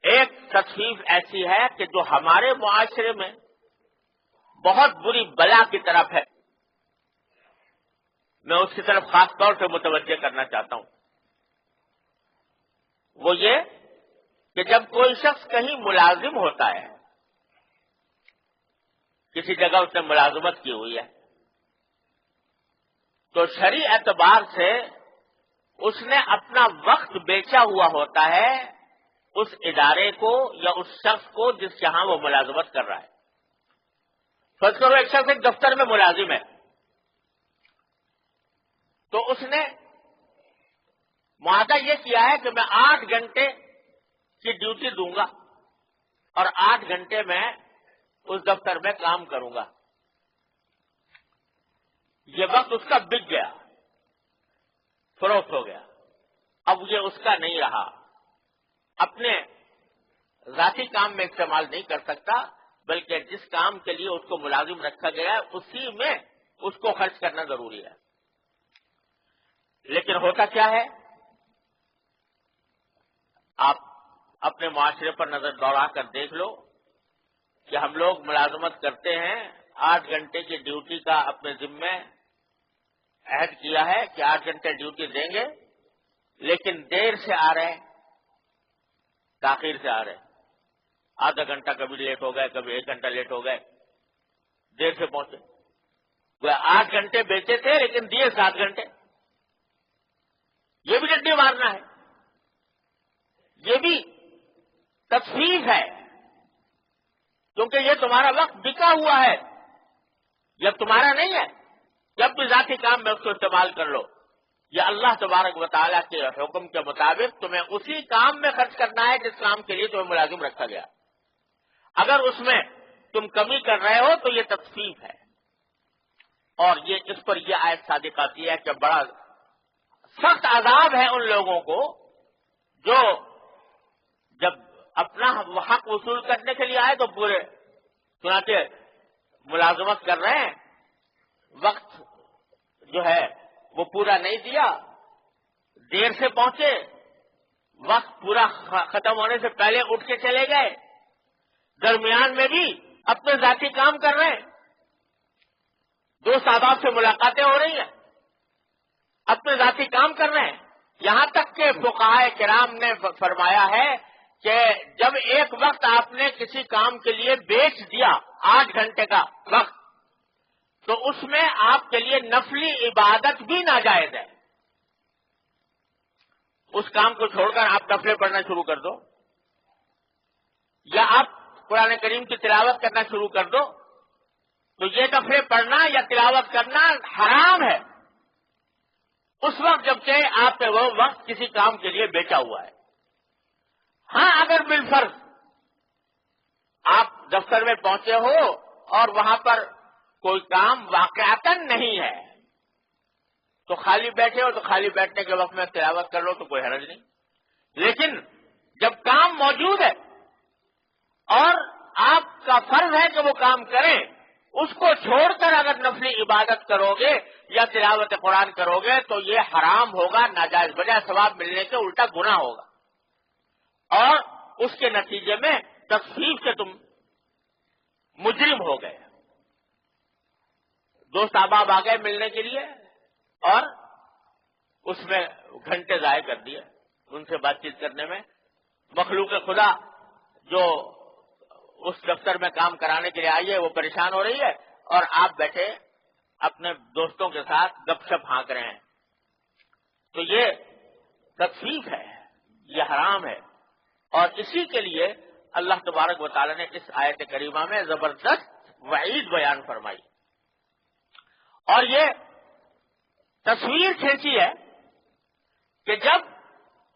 ایک تصنیف ایسی ہے کہ جو ہمارے معاشرے میں بہت بری بلا کی طرف ہے، میں اس کی طرف خاص طور سے متوجہ کرنا چاہتا ہوں۔ وہ یہ کہ جب کوئی شخص کہیں ملازم ہوتا ہے، کسی جگہ اس نے ملازمت کی ہوئی ہے، تو شرعی اعتبار سے اس نے اپنا وقت بیچا ہوا ہوتا ہے اس ادارے کو یا اس شخص کو جس جہاں وہ ملازمت کر رہا ہے۔ فرض کرو ایک شخص ایک دفتر میں ملازم ہے، تو اس نے معاہدہ یہ کیا ہے کہ میں 8 گھنٹے کی ڈیوٹی دوں گا اور 8 گھنٹے میں اس دفتر میں کام کروں گا۔ یہ وقت اس کا بک گیا، فروخت ہو گیا، اب یہ اس کا نہیں رہا، اپنے ذاتی کام میں استعمال نہیں کر سکتا، بلکہ جس کام کے لیے اس کو ملازم رکھا گیا ہے اسی میں اس کو خرچ کرنا ضروری ہے۔ لیکن ہوتا کیا ہے، آپ اپنے معاشرے پر نظر دوڑا کر دیکھ لو کہ ہم لوگ ملازمت کرتے ہیں، 8 گھنٹے کی ڈیوٹی کا اپنے ذمے عہد کیا ہے کہ 8 گھنٹے ڈیوٹی دیں گے، لیکن دیر سے آ رہے ہیں، تاخیر سے آ رہے ہیں، آدھا گھنٹہ کبھی لیٹ ہو گئے، کبھی 1 گھنٹہ لیٹ ہو گئے، دیر سے پہنچے۔ وہ 8 گھنٹے بیچے تھے لیکن دیے 7 گھنٹے، یہ بھی ڈنڈی مارنا ہے، یہ بھی تفصیل ہے، کیونکہ یہ تمہارا وقت بکا ہوا ہے، جب تمہارا نہیں ہے، جب بھی ذاتی کام میں اس کو استعمال کر لو۔ یہ اللہ تبارک و تعالیٰ کے حکم کے مطابق تمہیں اسی کام میں خرچ کرنا ہے جس کام کے لیے تمہیں ملازم رکھا گیا۔ اگر اس میں تم کمی کر رہے ہو تو یہ تخفیف ہے، اور یہ اس پر یہ آیت صادق آتی ہے کہ بڑا سخت عذاب ہے ان لوگوں کو جو جب اپنا حق وصول کرنے کے لیے آئے تو پورے چنانچہ ملازمت کر رہے ہیں، وقت جو ہے وہ پورا نہیں دیا، دیر سے پہنچے، وقت پورا ختم ہونے سے پہلے اٹھ کے چلے گئے، درمیان میں بھی اپنے ذاتی کام کر رہے ہیں، دوست احباب سے ملاقاتیں ہو رہی ہیں، اپنے ذاتی کام کر رہے ہیں، یہاں تک کہ فقہاء کرام نے فرمایا ہے کہ جب ایک وقت آپ نے کسی کام کے لیے بیچ دیا 8 گھنٹے کا وقت، تو اس میں آپ کے لیے نفلی عبادت بھی ناجائز ہے۔ اس کام کو چھوڑ کر آپ نفلیں پڑھنا شروع کر دو، یا آپ قرآن کریم کی تلاوت کرنا شروع کر دو، تو یہ نفلیں پڑھنا یا تلاوت کرنا حرام ہے اس وقت جبکہ آپ نے وہ وقت کسی کام کے لیے بیچا ہوا ہے۔ ہاں، اگر بالفرض آپ دفتر میں پہنچے ہو اور وہاں پر کوئی کام واقعتاً نہیں ہے تو خالی بیٹھے ہو تو خالی بیٹھنے کے وقت میں تلاوت کر لو تو کوئی حرج نہیں، لیکن جب کام موجود ہے اور آپ کا فرض ہے کہ وہ کام کریں، اس کو چھوڑ کر اگر نفلی عبادت کرو گے یا تلاوت قرآن کرو گے تو یہ حرام ہوگا، ناجائز، بجائے ثواب ملنے کے الٹا گناہ ہوگا، اور اس کے نتیجے میں تخفیف سے تم مجرم ہو گئے۔ دوست احباب آ گئے ملنے کے لیے اور اس میں گھنٹے ضائع کر دیے ان سے بات چیت کرنے میں، مخلوق خدا جو اس دفتر میں کام کرانے کے لیے آئی ہے وہ پریشان ہو رہی ہے اور آپ بیٹھے اپنے دوستوں کے ساتھ گپ شپ ہانک رہے ہیں، تو یہ تخفیف ہے، یہ حرام ہے، اور اسی کے لیے اللہ تبارک و تعالی نے اس آیت کریمہ میں زبردست وعید بیان فرمائی اور یہ تصویر کھینچی ہے کہ جب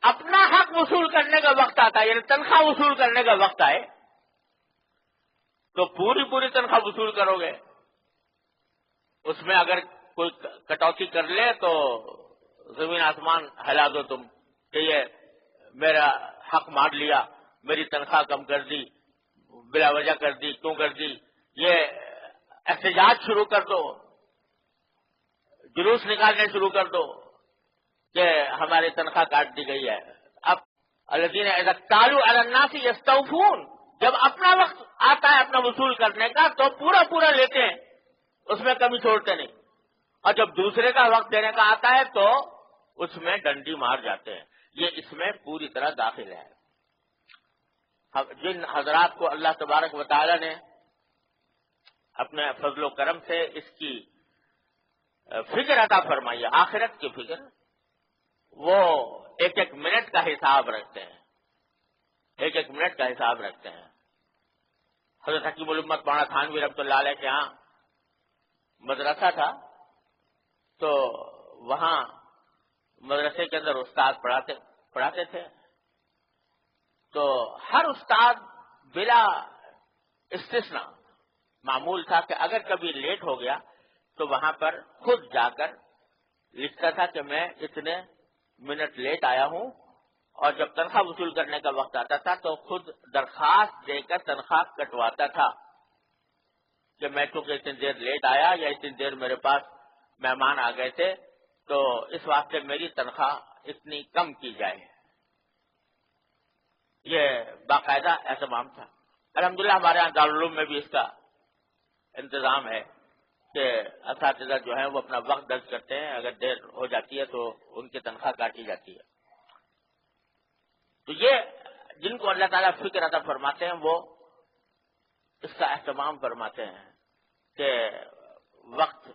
اپنا حق وصول کرنے کا وقت آتا ہے، یعنی تنخواہ وصول کرنے کا وقت آئے تو پوری تنخواہ وصول کرو گے، اس میں اگر کوئی کٹوتی کر لے تو زمین آسمان ہلا دو تم کہ یہ میرا حق مار لیا، میری تنخواہ کم کر دی، بلا وجہ کر دی، کیوں کر دی، یہ احتجاج شروع کر دو، جلوس نکالنے شروع کر دو کہ ہماری تنخواہ کاٹ دی گئی ہے۔ الذین اذا اکتالوا علی الناس یستوفون، جب اپنا وقت آتا ہے اپنا وصول کرنے کا تو پورا پورا لیتے ہیں، اس میں کمی چھوڑتے نہیں، اور جب دوسرے کا وقت دینے کا آتا ہے تو اس میں ڈنڈی مار جاتے ہیں۔ یہ اس میں پوری طرح داخل ہے۔ جن حضرات کو اللہ تبارک و تعالی نے اپنے فضل و کرم سے اس کی فکر عطا فرمائی ہے، آخرت کی فکر، وہ ایک ایک منٹ کا حساب رکھتے ہیں، ایک ایک منٹ کا حساب رکھتے ہیں۔ حضرت حکیم الامت مولانا تھانوی رحمۃ اللہ علیہ کے ہاں مدرسہ تھا، تو وہاں مدرسے کے اندر استاد پڑھاتے تھے، تو ہر استاد بلا استثناء معمول تھا کہ اگر کبھی لیٹ ہو گیا تو وہاں پر خود جا کر لکھتا تھا کہ میں اتنے منٹ لیٹ آیا ہوں، اور جب تنخواہ وصول کرنے کا وقت آتا تھا تو خود درخواست دے کر تنخواہ کٹواتا تھا کہ میں چونکہ اتنی دیر لیٹ آیا یا اتنی دیر میرے پاس مہمان آ گئے تھے تو اس واسطے میری تنخواہ اتنی کم کی جائے۔ یہ باقاعدہ اہتمام تھا۔ الحمدللہ ہمارے یہاں دارالعلوم میں بھی اس کا انتظام ہے کہ اساتذہ جو ہیں وہ اپنا وقت درج کرتے ہیں، اگر دیر ہو جاتی ہے تو ان کی تنخواہ کاٹی جاتی ہے۔ تو یہ جن کو اللہ تعالیٰ فکر عطا فرماتے ہیں وہ اس کا اہتمام فرماتے ہیں کہ وقت،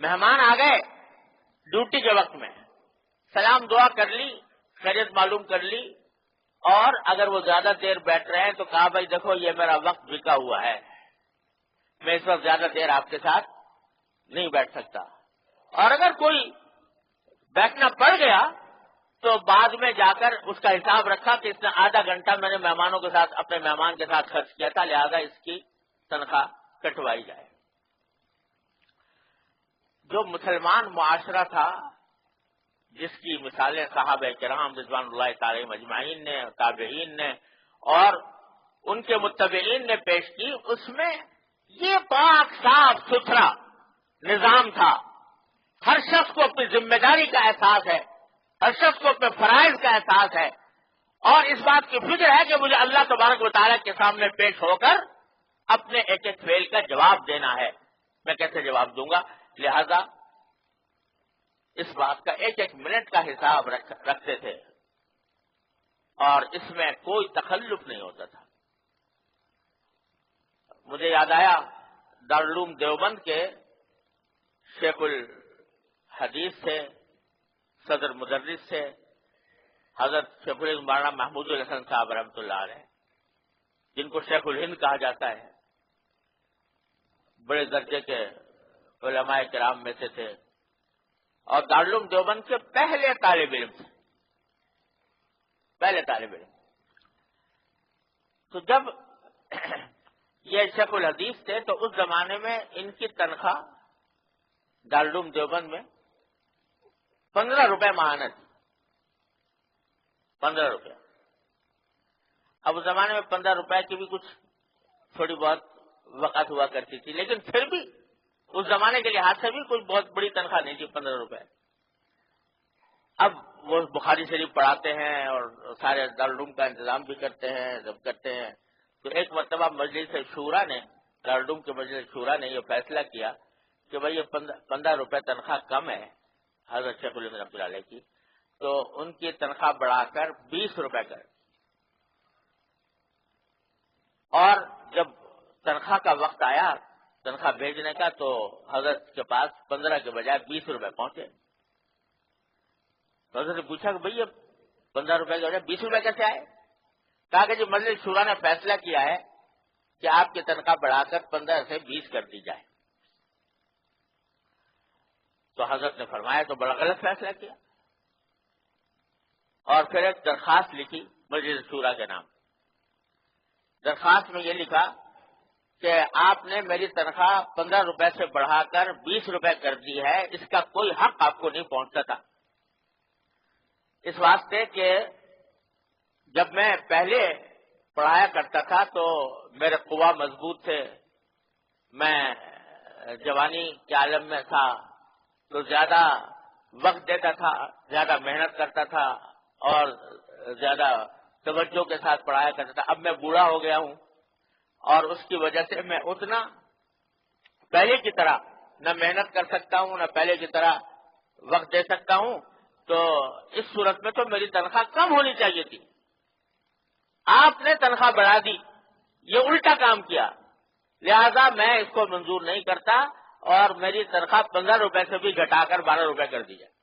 مہمان آ گئے ڈیوٹی کے وقت میں، سلام دعا کر لی، خیریت معلوم کر لی، اور اگر وہ زیادہ دیر بیٹھ رہے ہیں تو کہا بھائی دیکھو یہ میرا وقت بکا ہوا ہے، میں اس وقت زیادہ دیر آپ کے ساتھ نہیں بیٹھ سکتا۔ اور اگر کوئی بیٹھنا پڑ گیا تو بعد میں جا کر اس کا حساب رکھا کہ اس نے آدھا گھنٹہ میں نے مہمانوں کے ساتھ اپنے مہمان کے ساتھ خرچ کیا تھا، لہذا اس کی تنخواہ کٹوائی جائے۔ جو مسلمان معاشرہ تھا جس کی مثالیں صحابہ کرام رضوان اللہ تعالی اجمعین نے، تابعین نے اور ان کے متبعین نے پیش کی، اس میں یہ پاک صاف ستھرا نظام تھا۔ ہر شخص کو اپنی ذمہ داری کا احساس ہے، ہر شخص کو اپنے فرائض کا احساس ہے، اور اس بات کی فکر ہے کہ مجھے اللہ تبارک و تعالیٰ کے سامنے پیش ہو کر اپنے ایک ایک فعل کا جواب دینا ہے، میں کیسے جواب دوں گا، لہذا اس بات کا ایک ایک منٹ کا حساب رکھتے تھے، اور اس میں کوئی تخلف نہیں ہوتا تھا۔ مجھے یاد آیا دارالعلوم دیوبند کے شیخ الحدیث سے، صدر مدرس سے، حضرت شیخ الہند مولانا محمود الحسن صاحب رحمۃ اللہ علیہ، جن کو شیخ الہند کہا جاتا ہے، بڑے درجے کے علماء کرام میں سے تھے، اور دارالعلوم دیوبند کے پہلے طالب علم تھے، پہلے طالب علم۔ تو جب یہ شیخ الحدیث تھے تو اس زمانے میں ان کی تنخواہ دارالعلوم دیوبند میں 15 روپے ماہانہ تھی، 15 روپے۔ اب اس زمانے میں 15 روپے کی بھی کچھ تھوڑی بہت وقت ہوا کرتی تھی، لیکن پھر بھی اس زمانے کے لحاظ سے بھی کوئی بہت بڑی تنخواہ نہیں تھی 15 روپے۔ اب وہ بخاری شریف پڑھاتے ہیں اور سارے دارالعلوم کا انتظام بھی کرتے ہیں، سب کرتے ہیں۔ تو ایک مرتبہ مجلس شورا نے، دارالعلوم کے مجلس شورا نے یہ فیصلہ کیا کہ بھائی یہ 15 روپے تنخواہ کم ہے حضرت شیخ الہند رحمۃ اللہ علیہ کی، تو ان کی تنخواہ بڑھا کر 20 روپے کر، اور جب تنخواہ کا وقت آیا تنخواہ بھیجنے کا تو حضرت کے پاس 15 کے بجائے 20 روپے پہنچے۔ تو حضرت نے پوچھا کہ بھئی یہ 15 روپے کے بجائے 20 روپے کیسے آئے؟ کہا کہ جی مجلس شورا نے فیصلہ کیا ہے کہ آپ کی تنخواہ بڑھا کر 15 سے 20 کر دی جائے۔ تو حضرت نے فرمایا تو بڑا غلط فیصلہ کیا، اور پھر ایک درخواست لکھی مجلس شورا کے نام۔ درخواست میں یہ لکھا کہ آپ نے میری تنخواہ 15 روپے سے بڑھا کر 20 روپے کر دی ہے، اس کا کوئی حق آپ کو نہیں پہنچتا تھا، اس واسطے کہ جب میں پہلے پڑھایا کرتا تھا تو میرے قوا مضبوط تھے، میں جوانی کے عالم میں تھا، تو زیادہ وقت دیتا تھا، زیادہ محنت کرتا تھا، اور زیادہ توجہ کے ساتھ پڑھایا کرتا تھا. اب میں بوڑھا ہو گیا ہوں اور اس کی وجہ سے میں اتنا پہلے کی طرح نہ محنت کر سکتا ہوں، نہ پہلے کی طرح وقت دے سکتا ہوں. تو اس صورت میں تو میری تنخواہ کم ہونی چاہیے تھی. آپ نے تنخواہ بڑھا دی، یہ الٹا کام کیا، لہذا میں اس کو منظور نہیں کرتا اور میری تنخواہ 15 روپے سے بھی گھٹا کر 12 روپے کر دی جائے.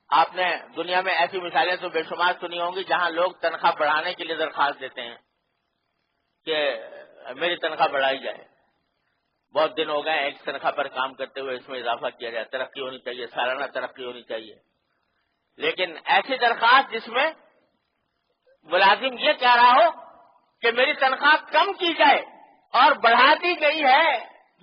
آپ نے دنیا میں ایسی مثالیں تو بے شمار سنی ہوں گی جہاں لوگ تنخواہ بڑھانے کے لیے درخواست دیتے ہیں کہ میری تنخواہ بڑھائی جائے. بہت دن ہو گئے ایک تنخواہ پر کام کرتے ہوئے، اس میں اضافہ کیا جائے، ترقی ہونی چاہیے، سالانہ ترقی ہونی چاہیے. لیکن ایسی درخواست جس میں ملازم یہ کہہ رہا ہو کہ میری تنخواہ کم کی جائے اور بڑھا دی گئی ہے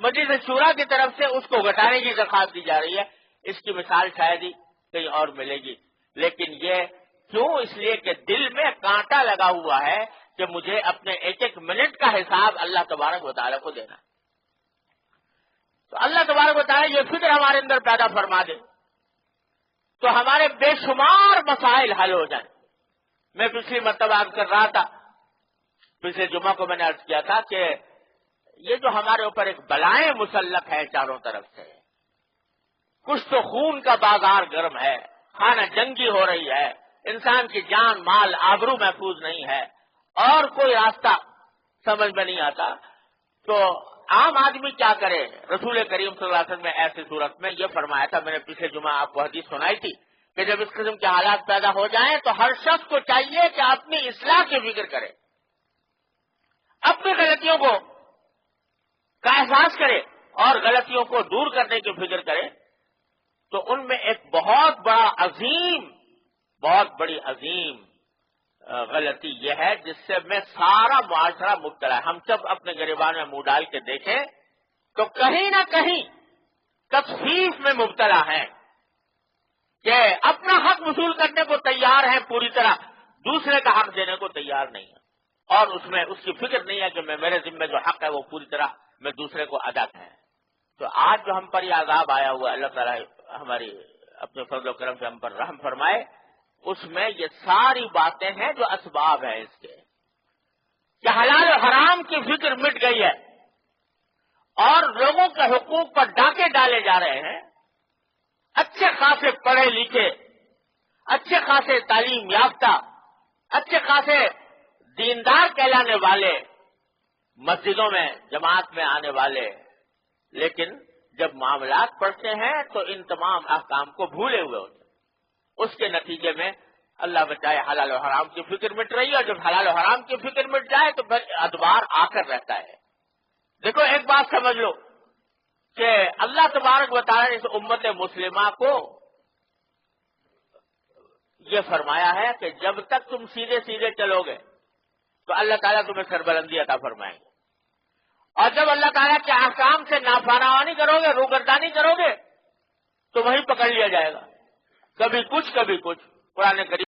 مجلس شورا کی طرف سے، اس کو گھٹانے کی درخواست دی جا رہی ہے، اس کی مثال شاید ہی کہیں اور ملے گی. لیکن یہ کیوں؟ اس لیے کہ دل میں کانٹا لگا ہوا ہے کہ مجھے اپنے ایک ایک منٹ کا حساب اللہ تبارک و تعالیٰ کو دینا. تو اللہ تبارک و تعالیٰ یہ فکر ہمارے اندر پیدا فرما دے تو ہمارے بے شمار مسائل حل ہو جائیں. میں پچھلی مرتبہ عرض کر رہا تھا، پچھلے جمعہ کو میں نے عرض کیا تھا کہ یہ جو ہمارے اوپر ایک بلائیں مسلط ہے چاروں طرف سے، کچھ تو خون کا بازار گرم ہے، خانہ جنگی ہو رہی ہے، انسان کی جان مال آبرو محفوظ نہیں ہے اور کوئی راستہ سمجھ میں نہیں آتا. تو عام آدمی کیا کرے؟ رسول کریم صلی اللہ علیہ وسلم نے ایسی صورت میں یہ فرمایا تھا، میں نے پچھلے جمعہ آپ کو حدیث سنائی تھی کہ جب اس قسم کے حالات پیدا ہو جائیں تو ہر شخص کو چاہیے کہ اپنی اصلاح کی فکر کرے، اپنی غلطیوں کو کا احساس کرے اور غلطیوں کو دور کرنے کی فکر کرے. تو ان میں ایک بہت بڑی عظیم غلطی یہ ہے جس سے میں سارا معاشرہ مبتلا ہے. ہم سب اپنے گریبان میں منہ ڈال کے دیکھیں تو کہیں نہ کہیں تخفیف میں مبتلا ہیں کہ اپنا حق وصول کرنے کو تیار ہیں پوری طرح، دوسرے کا حق دینے کو تیار نہیں ہے اور اس میں اس کی فکر نہیں ہے کہ میرے ذمہ جو حق ہے وہ پوری طرح میں دوسرے کو ادا کریں. تو آج جو ہم پر یہ عذاب آیا ہوا ہے، اللہ تعالیٰ ہماری اپنے فضل و کرم سے ہم پر رحم فرمائے، اس میں یہ ساری باتیں ہیں جو اسباب ہیں اس کے کہ حلال و حرام کی فکر مٹ گئی ہے اور لوگوں کے حقوق پر ڈاکے ڈالے جا رہے ہیں. اچھے خاصے پڑھے لکھے، اچھے خاصے تعلیم یافتہ، اچھے خاصے دیندار کہلانے والے، مسجدوں میں جماعت میں آنے والے، لیکن جب معاملات پڑھتے ہیں تو ان تمام احکام کو بھولے ہوئے ہوتے ہیں. اس کے نتیجے میں اللہ بچائے حلال و حرام کی فکر مٹ رہی ہے اور جب حلال و حرام کی فکر مٹ جائے تو پھر ادوار آ کر رہتا ہے. دیکھو ایک بات سمجھ لو کہ اللہ تبارک و تعالیٰ نے اس امت مسلمہ کو یہ فرمایا ہے کہ جب تک تم سیدھے سیدھے چلو گے تو اللہ تعالیٰ تمہیں سربلندی عطا فرمائیں گے، اور جب اللہ تعالیٰ کے احکام سے نافرمانی کرو گے، روگردانی کرو گے تو وہیں پکڑ لیا جائے گا، کبھی کچھ کبھی کچھ. قرآن کریم